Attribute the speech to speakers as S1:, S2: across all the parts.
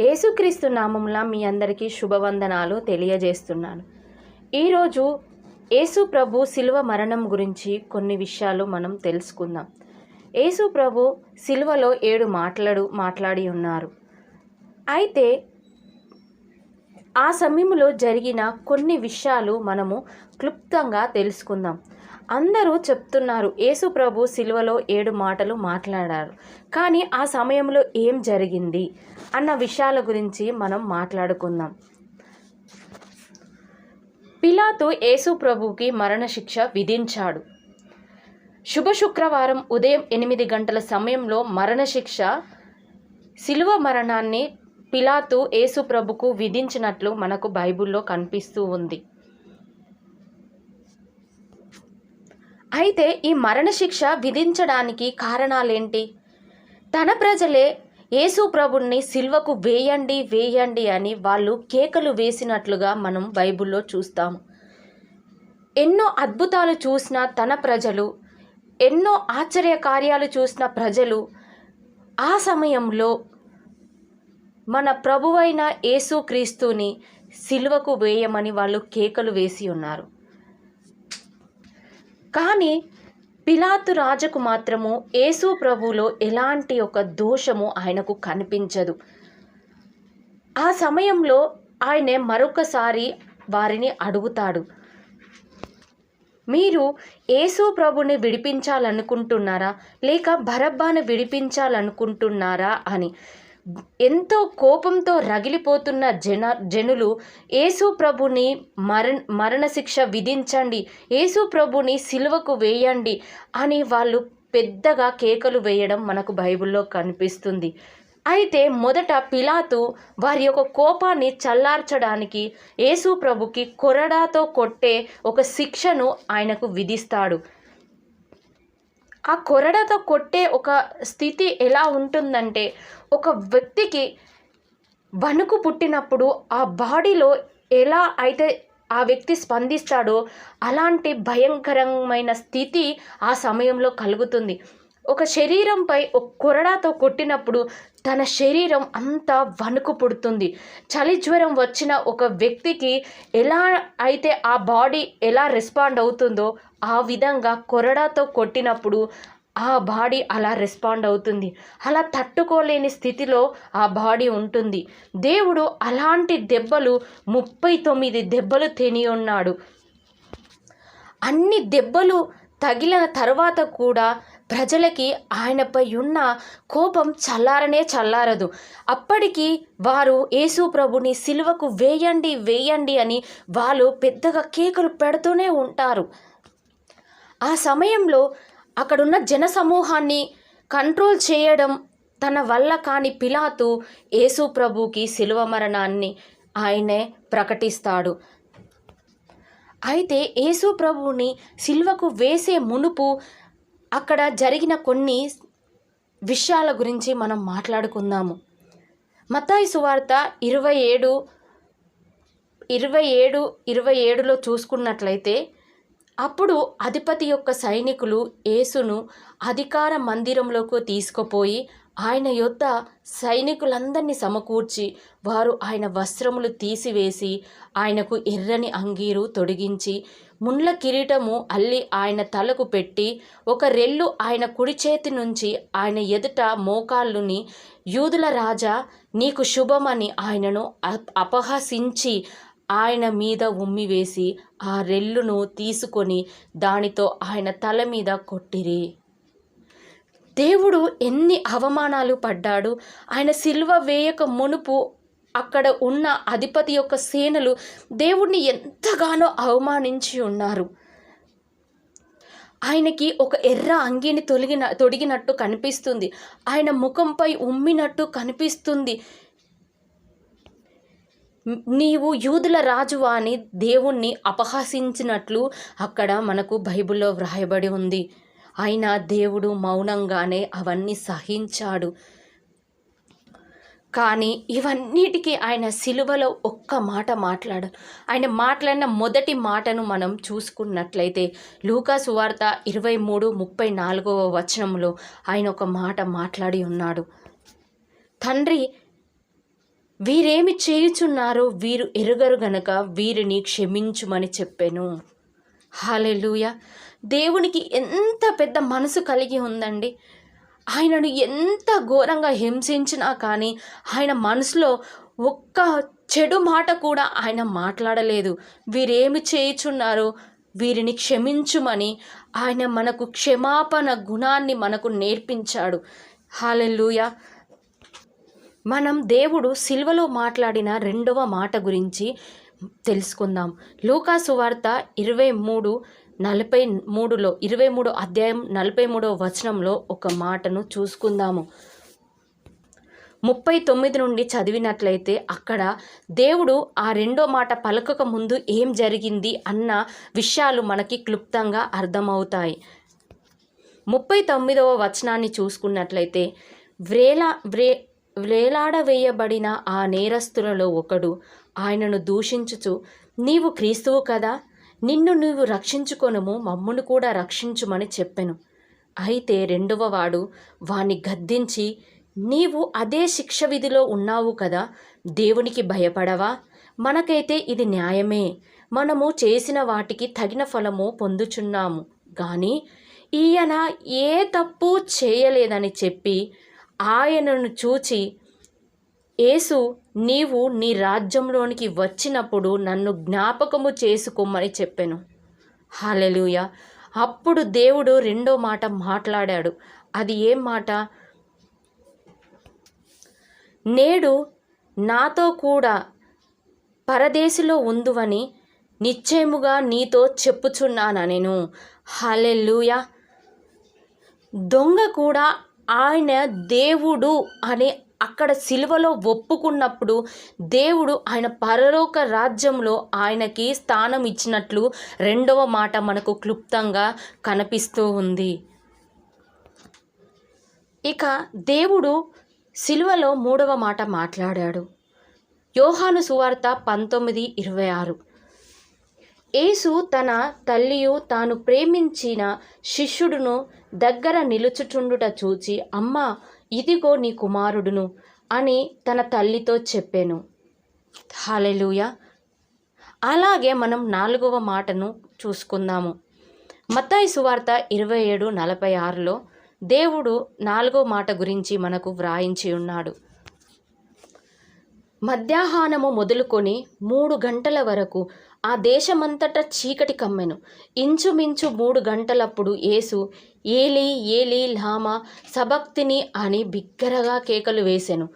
S1: యేసుక్రీస్తు నామమున మీ అందరికీ శుభవందనాలు తెలియజేస్తున్నాను. ఈరోజు యేసు ప్రభు శిలువ మరణం గురించి కొన్ని విషయాలు మనం తెలుసుకుందాం. యేసు ప్రభు శిలువలో 7 మాట్లాడి ఉన్నారు. అయితే ఆ సమయంలో జరిగిన కొన్ని విషయాలు మనము క్లుప్తంగా తెలుసుకుందాం. అందరూ చెప్తున్నారు యేసు ప్రభు శిలువలో 7 మాటలు మాట్లాడారు, కానీ ఆ సమయంలో ఏం జరిగింది అన్న విషయాల గురించి మనం మాట్లాడుకుందాం. పిలాతు యేసు ప్రభుకి మరణశిక్ష విధించాడు. శుభ శుక్రవారం ఉదయం 8 గంటల సమయంలో మరణశిక్ష శిలువ మరణాన్ని పిలాతు యేసు ప్రభుకు విధించినట్లు మనకు బైబిల్లో కనిపిస్తూ ఉంది. అయితే ఈ మరణశిక్ష విధించడానికి కారణాలేంటి? తన ప్రజలే యేసు ప్రభుని సిలువకు వేయండి అని వాళ్ళు కేకలు వేసినట్లుగా మనం బైబిల్లో చూస్తాము. ఎన్నో అద్భుతాలు చూసిన తన ప్రజలు, ఎన్నో ఆశ్చర్య కార్యాలు చూసిన ప్రజలు ఆ సమయంలో మన ప్రభువైన యేసుక్రీస్తుని సిలువకు వేయమని వాళ్ళు కేకలు వేసి ఉన్నారు. కానీ పిలాతు రాజుకు మాత్రము యేసు ప్రభులో ఎలాంటి ఒక దోషము ఆయనకు కనిపించదు. ఆ సమయంలో ఆయన మరొకసారి వారిని అడుగుతాడు, మీరు యేసు ప్రభుని విడిపించాలనుకుంటున్నారా లేక బరబ్బను విడిపించాలనుకుంటున్నారా అని. ఎంతో కోపంతో రగిలిపోతున్న జనులు యేసు ప్రభుని మరణశిక్ష విధించండి, యేసు ప్రభుని సిలువకు వేయండి అని వాళ్ళు పెద్దగా కేకలు వేయడం మనకు బైబిల్లో కనిపిస్తుంది. అయితే మొదట పిలాతు వారి యొక్క కోపాన్ని చల్లార్చడానికి యేసు ప్రభుకి కొరడాతో కొట్టే ఒక శిక్షను ఆయనకు విధిస్తాడు. ఆ కొరడాతో కొట్టే ఒక స్థితి ఎలా ఉంటుందంటే, ఒక వ్యక్తికి వణుకు పుట్టినప్పుడు ఆ బాడీలో ఎలా అయితే ఆ వ్యక్తి స్పందిస్తాడో అలాంటి భయంకరమైన స్థితి ఆ సమయంలో కలుగుతుంది. ఒక శరీరంపై ఒక కొరడాతో కొట్టినప్పుడు తన శరీరం అంతా వణుకు పుడుతుంది. చలి జ్వరం వచ్చిన ఒక వ్యక్తికి ఎలా అయితే ఆ బాడీ ఎలా రెస్పాండ్ అవుతుందో ఆ విధంగా కొరడాతో కొట్టినప్పుడు ఆ బాడీ అలా రెస్పాండ్ అవుతుంది. అలా తట్టుకోలేని స్థితిలో ఆ బాడీ ఉంటుంది. దేవుడు అలాంటి దెబ్బలు 39 దెబ్బలు తిని ఉన్నాడు. అన్ని దెబ్బలు తగిలిన తర్వాత కూడా ప్రజలకి ఆయనపై ఉన్న కోపం చల్లారదు. అప్పటికి వారు యేసు ప్రభుని సిలువకు వేయండి అని వాళ్ళు పెద్దగా కేకలు పెడుతూనే ఉంటారు. ఆ సమయంలో అక్కడున్న జనసమూహాన్ని కంట్రోల్ చేయడం తన వల్ల కాని పిలాతు యేసు ప్రభుకి సిలువ మరణాన్ని ఆయనే ప్రకటిస్తాడు. అయితే యేసు ప్రభుని సిలువకు వేసే మునుపు అక్కడ జరిగిన కొన్ని విషయాల గురించి మనం మాట్లాడుకుందాము. మత్తయి సువార్త 27:27లో చూసుకున్నట్లయితే, అప్పుడు అధిపతి యొక్క సైనికులు యేసును అధికార మందిరంలోకి తీసుకుపోయి ఆయన యొద్ద సైనికులందరినీ సమకూర్చి వారు ఆయన వస్త్రములు తీసివేసి ఆయనకు ఎర్రని అంగీరు తొడిగించి ముండ్ల కిరీటము అల్లి ఆయన తలకు పెట్టి ఒక రెల్లు ఆయన కుడి చేతి నుంచి ఆయన ఎదుట మోకాళ్ళుని, యూదుల రాజా నీకు శుభమని ఆయనను అపహసించి ఆయన మీద ఉమ్మివేసి ఆ రెల్లును తీసుకొని దానితో ఆయన తల మీద కొట్టిరి. దేవుడు ఎన్ని అవమానాలు పడ్డాడు. ఆయన సిలువ వేయక మునుపు అక్కడ ఉన్న అధిపతి యొక్క సేనలు దేవుణ్ణి ఎంతగానో అవమానించి ఉన్నారు. ఆయనకి ఒక ఎర్ర అంగీని తొడిగినట్టు కనిపిస్తుంది. ఆయన ముఖంపై ఉమ్మినట్టు కనిపిస్తుంది. నీవు యూదుల రాజువా అని దేవుణ్ణి అపహసించినట్లు అక్కడ మనకు బైబిల్లో వ్రాయబడి ఉంది. అయినా దేవుడు మౌనంగానే అవన్నీ సహించాడు. కానీ ఇవన్నిటికీ ఆయన సిలువలో ఒక్క మాట మాట్లాడారు. ఆయన మాట్లాడిన మొదటి మాటను మనం చూసుకున్నట్లయితే లూకా సువార్త 23:34 ఆయన ఒక మాట మాట్లాడి ఉన్నాడు. తండ్రి, వీరేమి చేయుచున్నారో వీరు ఎరుగరు గనక వీరిని క్షమించుమని చెప్పెను. హల్లెలూయా. దేవునికి ఎంత పెద్ద మనసు కలిగి ఉందండి. ఆయనను ఎంత ఘోరంగా హింసించినా కానీ ఆయన మనసులో ఒక్క చెడు మాట కూడా ఆయన మాట్లాడలేదు. వీరేమి చేయుచున్నారో వీరిని క్షమించుమని ఆయన మనకు క్షమాపణ గుణాన్ని మనకు నేర్పించాడు. హల్లెలూయా. మనం దేవుడు సిలువలో మాట్లాడిన రెండవ మాట గురించి తెలుసుకుందాం. లూకా సువార్త 23 అధ్యాయం 43వ వచనంలో ఒక మాటను చూసుకుందాము. 39 నుండి చదివినట్లయితే అక్కడ దేవుడు ఆ రెండో మాట పలకక ముందు ఏం జరిగింది అన్న విషయాలు మనకి క్లుప్తంగా అర్థమవుతాయి. 39వ వచనాన్ని చూసుకున్నట్లయితే వేలాడవేయబడిన ఆ నేరస్తులలో ఒకడు ఆయనను దూషించుచు, నీవు క్రీస్తువు కదా, నిన్ను నీవు రక్షించుకొనుము, మమ్మును కూడా రక్షించుమని చెప్పెను. అయితే రెండవ వాడు వాణ్ణి గద్దించి, నీవు అదే శిక్ష విధిలో ఉన్నావు కదా, దేవునికి భయపడవా? మనకైతే ఇది న్యాయమే, మనము చేసిన వాటికి తగిన ఫలము పొందుచున్నాము కానీ ఈయన ఏ తప్పు చేయలేదని చెప్పి ఆయనను చూచి, యేసు, నీవు నీ రాజ్యంలోనికి వచ్చినప్పుడు నన్ను జ్ఞాపకము చేసుకోమని చెప్పెను. హల్లెలూయా. అప్పుడు దేవుడు రెండో మాట మాట్లాడాడు. అది ఏం మాట? నేడు నాతో కూడా పరదేశిలో ఉందువని నిశ్చయముగా నీతో చెప్పుచున్నానెను. హల్లెలూయా. దొంగ కూడా ఆయన దేవుడు అని అక్కడ సిలువలో ఒప్పుకున్నప్పుడు దేవుడు ఆయన పరలోక రాజ్యంలో ఆయనకి స్థానం ఇచ్చినట్లు రెండవ మాట మనకు క్లుప్తంగా కనిపిస్తూ ఉంది. ఇక దేవుడు సిలువలో మూడవ మాట మాట్లాడాడు. యోహాను సువార్త 19:26. యేసు తన తల్లియు తాను ప్రేమించిన శిష్యుడును దగ్గర నిలుచుచుండుట చూచి, అమ్మా, ఇదిగో నీ కుమారుడును అని తన తల్లితో చెప్పాను. హల్లెలూయా. అలాగే మనం నాలుగవ మాటను చూసుకుందాము. మత్తయి సువార్త 27:46లో దేవుడు నాలుగో మాట గురించి మనకు వ్రాయించి ఉన్నాడు. మధ్యాహ్నము మొదలుకొని 3 గంటల వరకు ఆ దేశమంతటా చీకటి కమ్మెను. ఇంచుమించు 3 గంటలప్పుడు యేసు, ఏలీ ఏలీ లామా సబక్తిని అని బిగ్గరగా కేకలు వేసెను.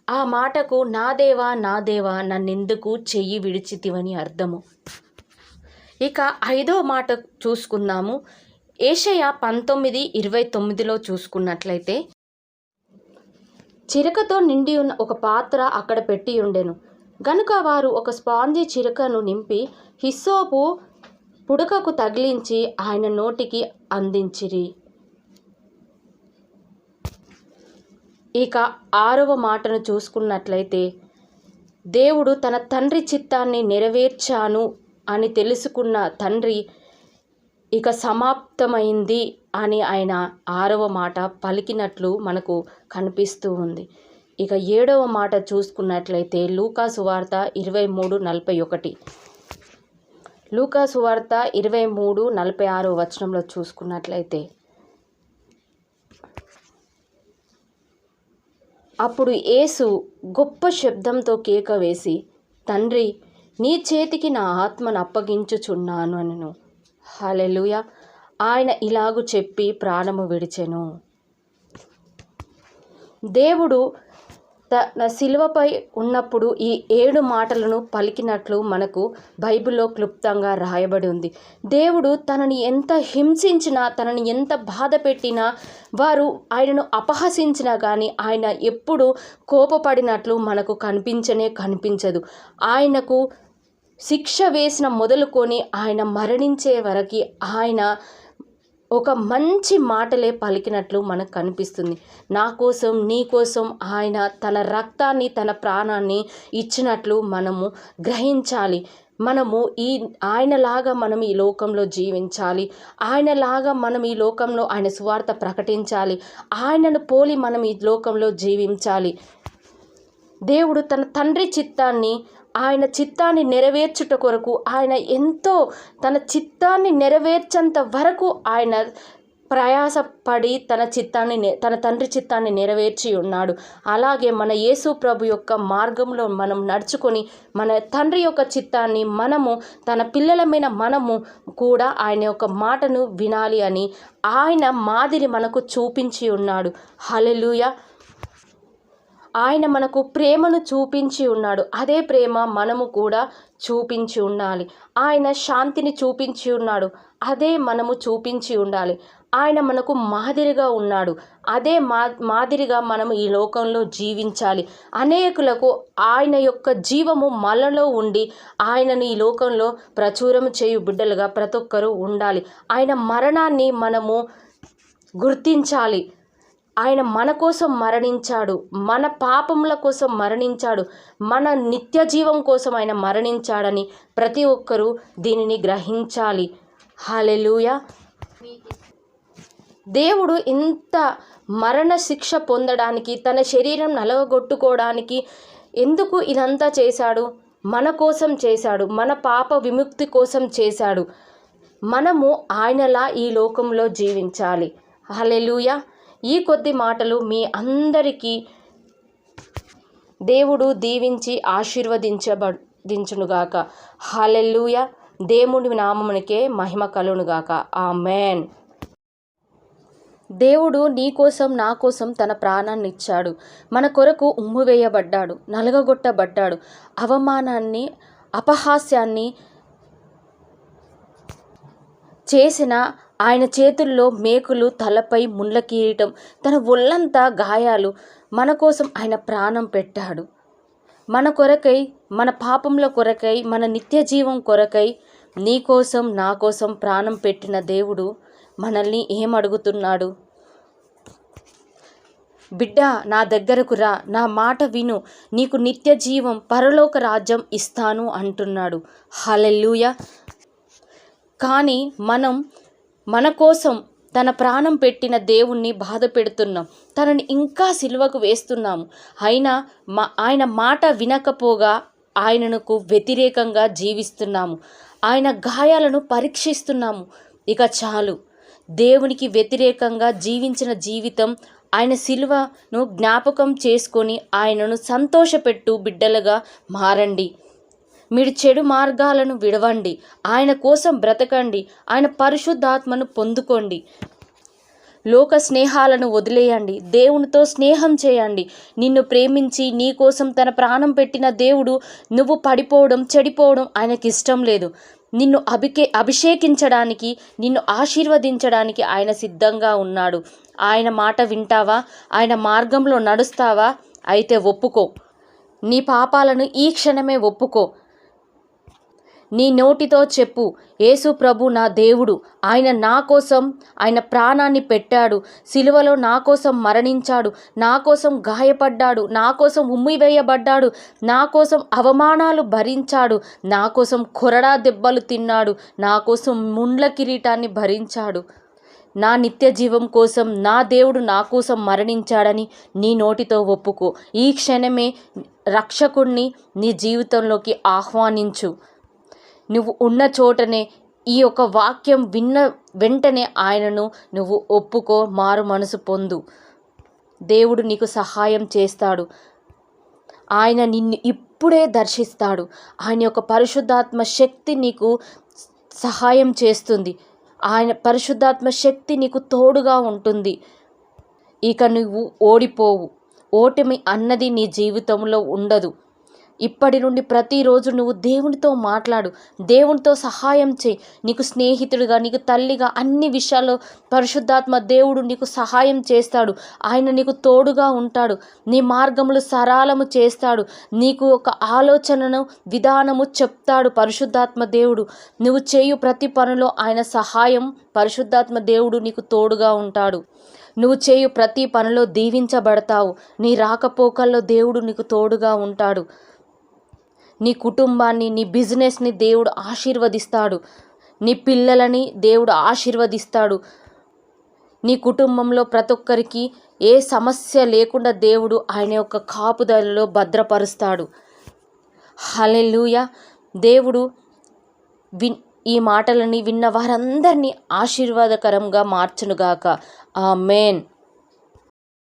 S1: ఆ మాటకు, నా దేవా నా దేవా నన్నెందుకు చెయ్యి విడిచితివని అర్థము. ఇక ఐదో మాట చూసుకుందాము. యెషయా 19:29లో చూసుకున్నట్లయితే, చిరకతో నిండి ఉన్న ఒక పాత్ర అక్కడ పెట్టి ఉండెను గనుక వారు ఒక స్పాంజి చిరకను నింపి హిస్సోపు పుడకకు తగిలించి ఆయన నోటికి అందించిరి. ఇక ఆరవ మాటను చూసుకున్నట్లయితే, దేవుడు తన తండ్రి చిత్తాన్ని నెరవేర్చాను అని తెలుసుకున్న తండ్రి ఇక సమాప్తమైంది అని ఆయన ఆరవ మాట పలికినట్లు మనకు కనిపిస్తూ ఉంది. ఇక ఏడవ మాట చూసుకున్నట్లయితే లూకా సువార్త 23:41. లూకా సువార్త 23:46 వచనంలో చూసుకున్నట్లయితే, అప్పుడు యేసు గొప్ప శబ్దంతో కేక వేసి, తండ్రి, నీ చేతికి నా ఆత్మను అప్పగించుచున్నాను అనెను. హల్లెలూయా. ఆయన ఇలాగు చెప్పి ప్రాణము విడిచెను. దేవుడు తన శిలువపై ఉన్నప్పుడు ఈ 7 మాటలను పలికినట్లు మనకు బైబిల్లో క్లుప్తంగా రాయబడి ఉంది. దేవుడు తనని ఎంత హింసించినా, తనని ఎంత బాధ పెట్టినా, వారు ఆయనను అపహసించినా కానీ ఆయన ఎప్పుడు కోపపడినట్లు మనకు కనిపించదు. ఆయనకు శిక్ష వేసిన మొదలుకొని ఆయన మరణించే వరకు ఆయన ఒక మంచి మాటలే పలికినట్లు మనకు కనిపిస్తుంది. నా కోసం, నీ కోసం ఆయన తన రక్తాన్ని, తన ప్రాణాన్ని ఇచ్చినట్లు మనము గ్రహించాలి. మనము ఆయనలాగా మనం ఈ లోకంలో జీవించాలి. ఆయనలాగా మనం ఈ లోకంలో ఆయన సువార్త ప్రకటించాలి. ఆయనను పోలి మనం ఈ లోకంలో జీవించాలి. దేవుడు తన తండ్రి చిత్తాన్ని, ఆయన చిత్తాన్ని నెరవేర్చుట కొరకు ఆయన ఎంతో తన చిత్తాన్ని నెరవేర్చేంత వరకు ఆయన ప్రయాసపడి తన తండ్రి చిత్తాన్ని నెరవేర్చి ఉన్నాడు. అలాగే మన యేసు ప్రభు యొక్క మార్గంలో మనం నడుచుకొని మన తండ్రి యొక్క చిత్తాన్ని మనము తన పిల్లలమైన మనము కూడా ఆయన యొక్క మాటను వినాలి అని ఆయన మాదిరి మనకు చూపించి ఉన్నాడు. హల్లెలూయా. ఆయన మనకు ప్రేమను చూపించి ఉన్నాడు. అదే ప్రేమ మనము కూడా చూపించి ఉండాలి. ఆయన శాంతిని చూపించి ఉన్నాడు. అదే మనము చూపించి ఉండాలి. ఆయన మనకు మాదిరిగా ఉన్నాడు. అదే మాదిరిగా మనము ఈ లోకంలో జీవించాలి. అనేకులకు ఆయన యొక్క జీవము మనలో ఉండి ఆయనను ఈ లోకంలో ప్రచురం చేయు బిడ్డలుగా ప్రతి ఒక్కరూ ఉండాలి. ఆయన మరణాన్ని మనము గుర్తించాలి. ఆయన మన కోసం మరణించాడు, మన పాపముల కోసం మరణించాడు, మన నిత్య జీవం కోసం ఆయన మరణించాడని ప్రతి ఒక్కరూ దీనిని గ్రహించాలి. హల్లెలూయా. దేవుడు ఇంత మరణ శిక్ష పొందడానికి, తన శరీరం నలగొట్టుకోవడానికి ఎందుకు ఇదంతా చేశాడు? మన కోసం చేశాడు, మన పాప విముక్తి కోసం చేశాడు. మనము ఆయనలా ఈ లోకంలో జీవించాలి. హల్లెలూయా. ఈ కొద్ది మాటలు మీ అందరికీ దేవుడు దీవించి ఆశీర్వదించునుగాక. హల్లెలూయా. దేవుడి నామమునకే మహిమ కలుగునుగాక. ఆమేన్. దేవుడు నీ కోసం నా కోసం తన ప్రాణాన్ని ఇచ్చాడు. మన కొరకు ఉమ్మివేయబడ్డాడు, నలగగొట్టబడ్డాడు. అవమానాన్ని, అపహాస్యాన్ని చేసిన ఆయన చేతుల్లో మేకులు, తలపై ముళ్ళ కిరీటం, తన ఒళ్ళంతా గాయాలు. మన కోసం ఆయన ప్రాణం పెట్టాడు. మన కొరకై, మన పాపంల కొరకై, మన నిత్య జీవం కొరకై నీ కోసం నా కోసం ప్రాణం పెట్టిన దేవుడు మనల్ని ఏమడుగుతున్నాడు? బిడ్డ, నా దగ్గరకు రా, నా మాట విను, నీకు నిత్య జీవం, పరలోక రాజ్యం ఇస్తాను అంటున్నాడు. హల్లెలూయా. కానీ మనం మన కోసం తన ప్రాణం పెట్టిన దేవుణ్ణి బాధ పెడుతున్నాం. తనని ఇంకా సిలువకు వేస్తున్నాము. అయినా ఆయన మాట వినకపోగా ఆయనకు వ్యతిరేకంగా జీవిస్తున్నాము. ఆయన గాయాలను పరీక్షిస్తున్నాము. ఇక చాలు. దేవునికి వ్యతిరేకంగా జీవించిన జీవితం, ఆయన సిలువను జ్ఞాపకం చేసుకొని ఆయనను సంతోషపెట్టు బిడ్డలుగా మారండి. మీరు చెడు మార్గాలను విడవండి. ఆయన కోసం బ్రతకండి. ఆయన పరిశుద్ధాత్మను పొందుకోండి. లోక స్నేహాలను వదిలేయండి. దేవునితో స్నేహం చేయండి. నిన్ను ప్రేమించి నీ కోసం తన ప్రాణం పెట్టిన దేవుడు నువ్వు పడిపోవడం, చెడిపోవడం ఆయనకి ఇష్టం లేదు. నిన్ను అభిషేకించడానికి, నిన్ను ఆశీర్వదించడానికి ఆయన సిద్ధంగా ఉన్నాడు. ఆయన మాట వింటావా? ఆయన మార్గంలో నడుస్తావా? అయితే ఒప్పుకో. నీ పాపాలను ఈ క్షణమే ఒప్పుకో. నీ నోటితో చెప్పు, యేసు ప్రభు నా దేవుడు, ఆయన నా కోసం ఆయన ప్రాణాన్ని పెట్టాడు, సిలువలో నా కోసం మరణించాడు, నా కోసం గాయపడ్డాడు, నా కోసం ఉమ్మివేయబడ్డాడు, నా కోసం అవమానాలు భరించాడు, నా కోసం కొరడా దెబ్బలు తిన్నాడు, నా కోసం ముండ్ల కిరీటాన్ని భరించాడు. నా నిత్య జీవం కోసం నా దేవుడు నా కోసం మరణించాడని నీ నోటితో ఒప్పుకో. ఈ క్షణమే రక్షకుణ్ణి నీ జీవితంలోకి ఆహ్వానించు. నువ్వు ఉన్న చోటనే ఈ యొక్క వాక్యం విన్న వెంటనే ఆయనను నువ్వు ఒప్పుకో, మారు మనసు పొందు. దేవుడు నీకు సహాయం చేస్తాడు. ఆయన నిన్ను ఇప్పుడే దర్శిస్తాడు. ఆయన యొక్క పరిశుద్ధాత్మ శక్తి నీకు సహాయం చేస్తుంది. ఆయన పరిశుద్ధాత్మ శక్తి నీకు తోడుగా ఉంటుంది. ఇక నువ్వు ఓడిపోవు. ఓటమి అన్నది నీ జీవితంలో ఉండదు. ఇప్పటి నుండి ప్రతిరోజు నువ్వు దేవునితో మాట్లాడు. దేవునితో సహాయం చేయి. నీకు స్నేహితుడిగా, నీకు తల్లిగా అన్ని విషయాల్లో పరిశుద్ధాత్మ దేవుడు నీకు సహాయం చేస్తాడు. ఆయన నీకు తోడుగా ఉంటాడు. నీ మార్గములు సరళము చేస్తాడు. నీకు ఒక ఆలోచనను, విధానము చెప్తాడు పరిశుద్ధాత్మ దేవుడు. నువ్వు చేయు ప్రతి పనిలో ఆయన సహాయం, పరిశుద్ధాత్మ దేవుడు నీకు తోడుగా ఉంటాడు. నువ్వు చేయు ప్రతి పనిలో దీవించబడతావు. నీ రాకపోకల్లో దేవుడు నీకు తోడుగా ఉంటాడు. నీ కుటుంబాన్ని, నీ బిజినెస్ని దేవుడు ఆశీర్వదిస్తాడు. నీ పిల్లలని దేవుడు ఆశీర్వదిస్తాడు. నీ కుటుంబంలో ప్రతి ఒక్కరికి ఏ సమస్య లేకుండా దేవుడు ఆయన యొక్క కాపుదలలో భద్రపరుస్తాడు. హల్లెలూయా. దేవుడు ఈ మాటలని విన్న వారందరినీ ఆశీర్వాదకరంగా మార్చునుగాక. ఆమేన్.